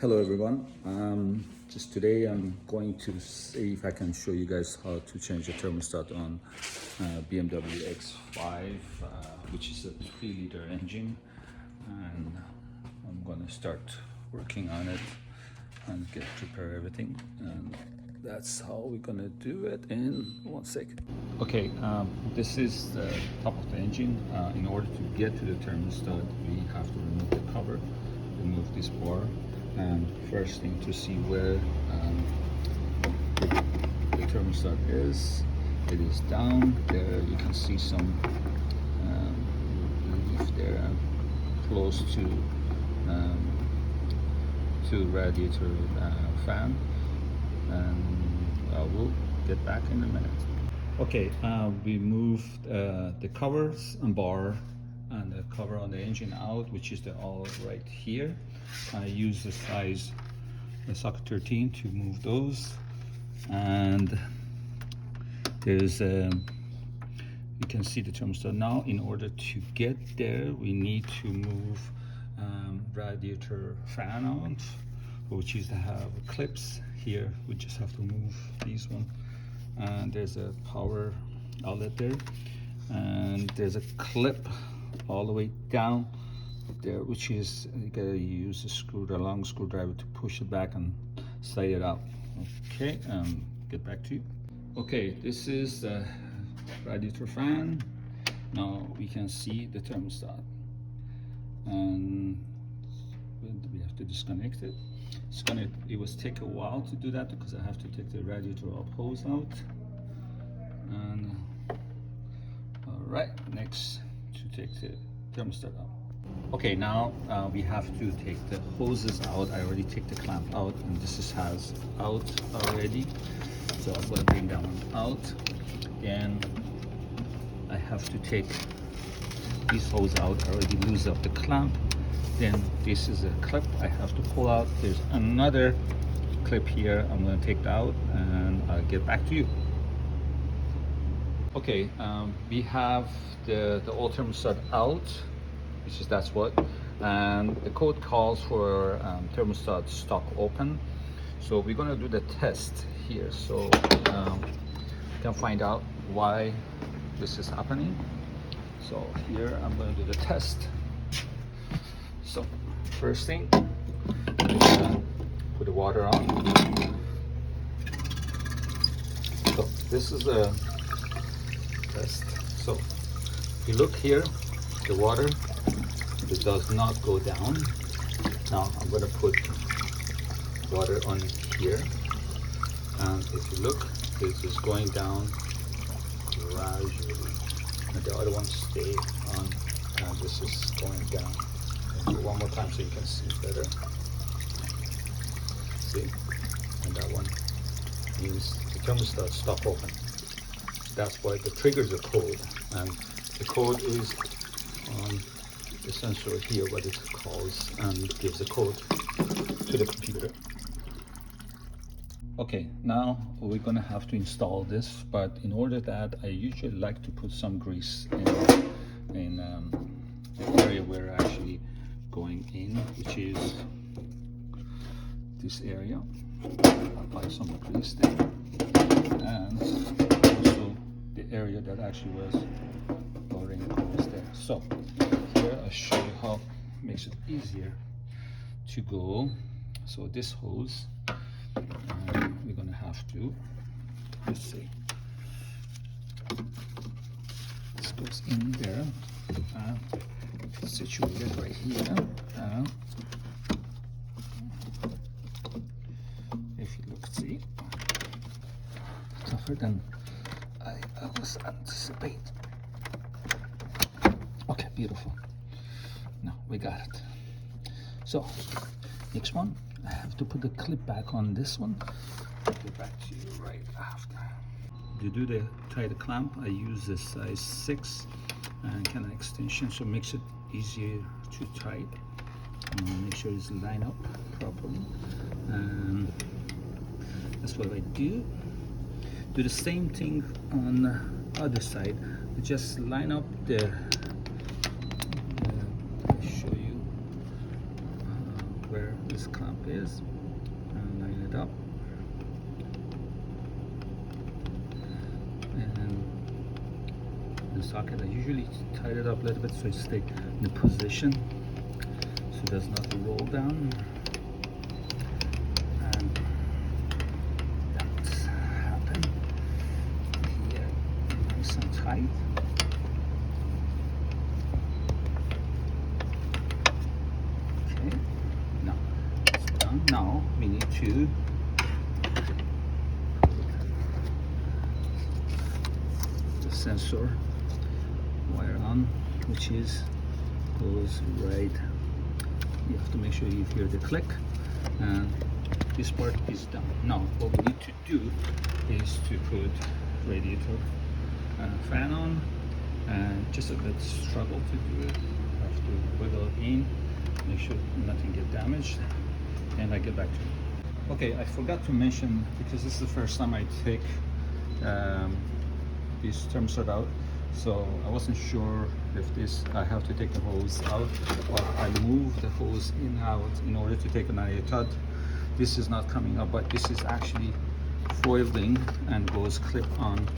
Hello everyone. Just today I'm going to see if I can show you guys how to change the thermostat on BMW X5, which is a 3-liter engine, and I'm gonna start working on it and prepare everything, and that's how we're gonna do it in 1 second. Okay, this is the top of the engine. In order to get to the thermostat, we have to remove the cover, remove this bar, and first thing to see where the thermostat is. It is down there. You can see some leaf there, close to radiator fan, and I will get back in a minute. Okay, we moved the covers and bar and the cover on the engine out, which is all right here. I use the size socket 13 to move those, and there's you can see the thermostat now. In order to get there, we need to move radiator fan out, which is to have clips here. We just have to move these one, and there's a power outlet there, and there's a clip all the way down there, which is you gotta use a long screwdriver to push it back and slide it out. Okay, get back to you. Okay, this is the radiator fan. Now we can see the thermostat, and we have to disconnect it. It was take a while to do that because I have to take the radiator hose out. And all right, next to take the thermostat out. Okay, now we have to take the hoses out. I already take the clamp out, and this has out already, so I'm going to bring that one out. Then I have to take this hose out. I already lose up the clamp. Then this is a clip I have to pull out. There's another clip here. I'm going to take that out, and I'll get back to you. Okay, we have the old thermostat out, which is that's what, and the code calls for thermostat stock open. So we're going to do the test here, so we can find out why this is happening. So here I'm going to do the test. So first thing, put the water on. So this is the test. So if you look here, the water, it does not go down. Now I'm going to put water on here, and if you look, it is going down gradually, and the other one stay on, and this is going down. I'll do one more time so you can see better. See, and that one means the thermostat stop open. That's why the triggers are code, and the code is on the sensor here, what it calls, and gives a code to the computer. Okay, now we're gonna have to install this, but in order that, I usually like to put some grease in the area we're actually going in, which is this area. Apply some grease there, and also the area that actually was already is there. So here I'll show you how it makes it easier to go. So this hose, we're gonna have to, let's see, this goes in there, situated right here. If you look, see, tougher than I was anticipating. Okay, beautiful. Now we got it. So next one, I have to put the clip back on this one. I'll get back to you right after. To do the tie the clamp, I use the size 6 and kind of extension, so it makes it easier to tie it. Make sure it's lined up properly. That's what I do. Do the same thing on the other side. Just line up the. I'll show you where the this clamp is, and line it up, and the socket, I usually tie it up a little bit so it stays in the position so it does not roll down, and that's happened here, nice and tight. Okay, now it's done. Now we need to the sensor wire on, which is goes right. You have to make sure you hear the click, and this part is done. Now what we need to do is to put radiator fan on, and just a bit struggle to do it. You have to wiggle it in, make sure nothing get damaged, and I get back to you. Okay, I forgot to mention, because this is the first time I take this thermostat out, so I wasn't sure if this, I have to take the hose out, but I moved the hose in and out in order to take it out. I thought this is not coming up, but this is actually foiling and goes clip on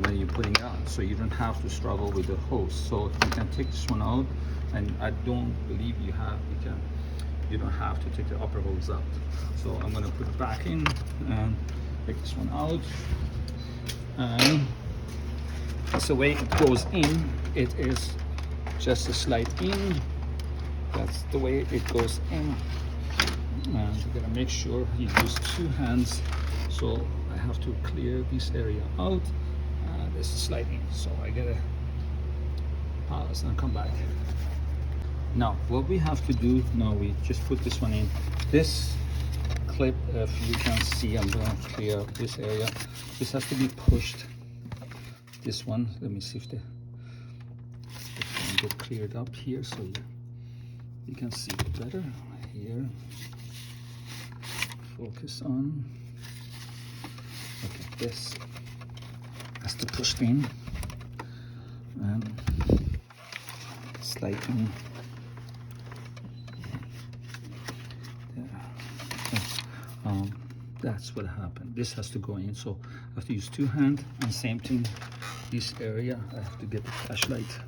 when you're putting it on, so you don't have to struggle with the hose. So you can take this one out, and I don't believe you don't have to take the upper hose out. So I'm going to put it back in and take this one out, and that's the way it goes in. It is just a slide in. That's the way it goes in, and you gotta make sure you use two hands. So I have to clear this area out. This is sliding, so I gotta pause and come back. Now what we have to do now, we just put this one in. This clip, if you can see, I'm going to clear up this area. This has to be pushed. This one, let me see if it can get cleared up here so you can see it better. Here, focus on. Okay, this has to push in and slide in. That's what happened. This has to go in, so I have to use two hands, and same thing this area. I have to get the flashlight.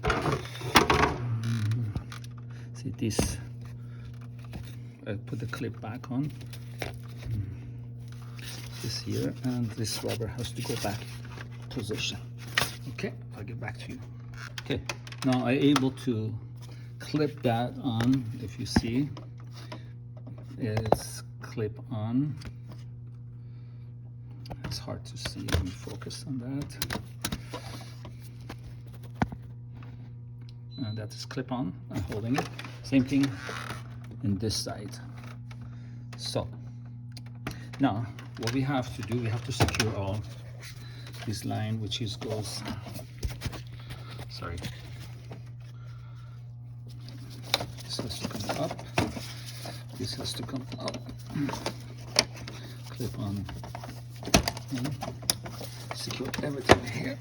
See this, I put the clip back on this here, and this rubber has to go back position. Okay, I'll get back to you. Okay, now I'm able to clip that on. If you see, it's clip on. It's hard to see. Let me focus on that. And that is clip on. I'm holding it. Same thing in this side. So now what we have to do, we have to secure all this line, which is goes, sorry, this has to come up, this has to come up, clip on, and secure everything here,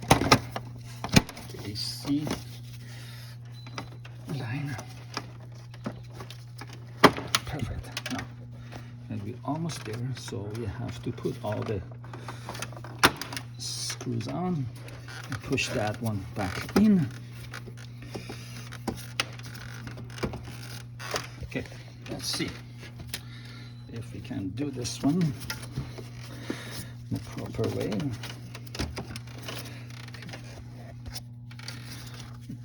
the AC line, perfect. Now, and we're almost there, so we have to put all the screws on and push that one back in. Okay, let's see if we can do this one in the proper way.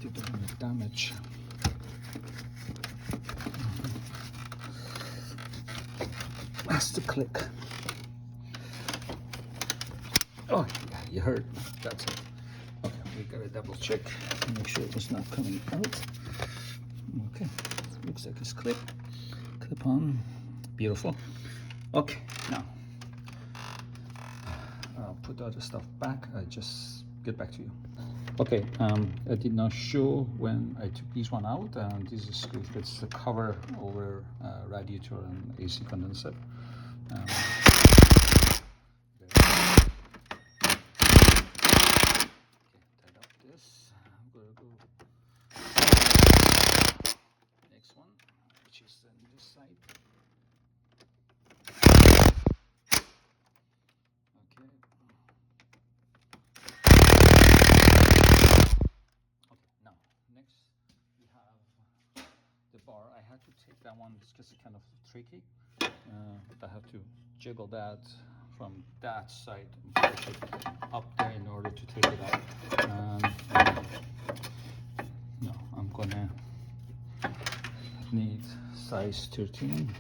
To do damage. Has to click. Oh yeah, you heard. That's it. Okay, we gotta double check and make sure it was not coming out. Okay, looks like it's clip on. Beautiful. Okay, now I'll put the other stuff back. I just get back to you. Okay, I did not show when I took this one out, and this is screw fits the cover over radiator and AC condenser. Next one, which is on this side. to take that one. It's just kind of tricky. I have to jiggle that from that side, push it up there in order to take it out. No, I'm gonna need size 13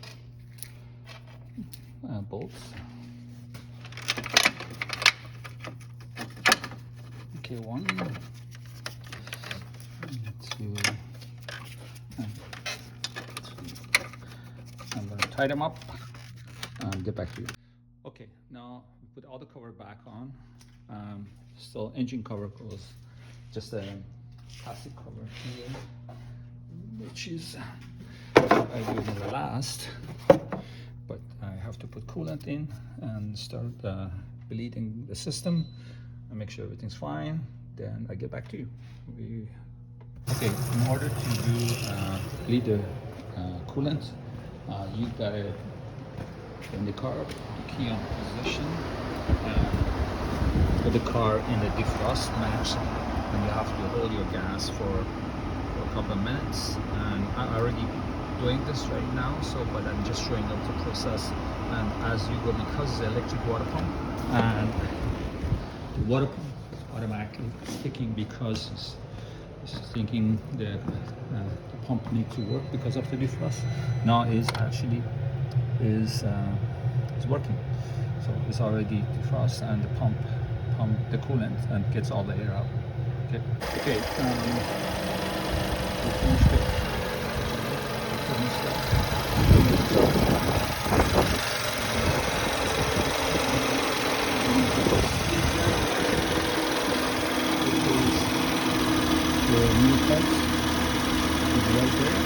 bolts. Okay, 1, 2, and 3. I'm gonna tie them up and get back to you. Okay, now we put all the cover back on. Still engine cover goes, just a plastic cover here, which is I do in the last, but I have to put coolant in and start bleeding the system and make sure everything's fine. Then I get back to you. Okay, in order to do bleed the coolant, you gotta in the car, key on position, put the car in the defrost match, and you have to hold your gas for a couple of minutes. And I'm already doing this right now, but I'm just showing up the process. And as you go, because it's an electric water pump, and the water pump automatically kicking because it's thinking the pump needs to work because of the defrost. Now is working, so it's already defrost, and the pump the coolant and gets all the air out. Okay, we finished it. The new parts is right there,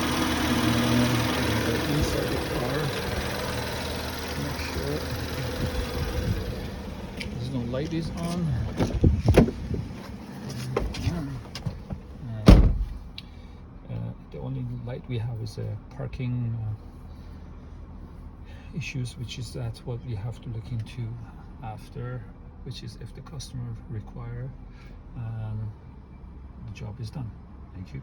and inside the car. Make sure there's no light is on. The only light we have is a parking issues, which is that's what we have to look into after, which is if the customer require, the job is done. Thank you.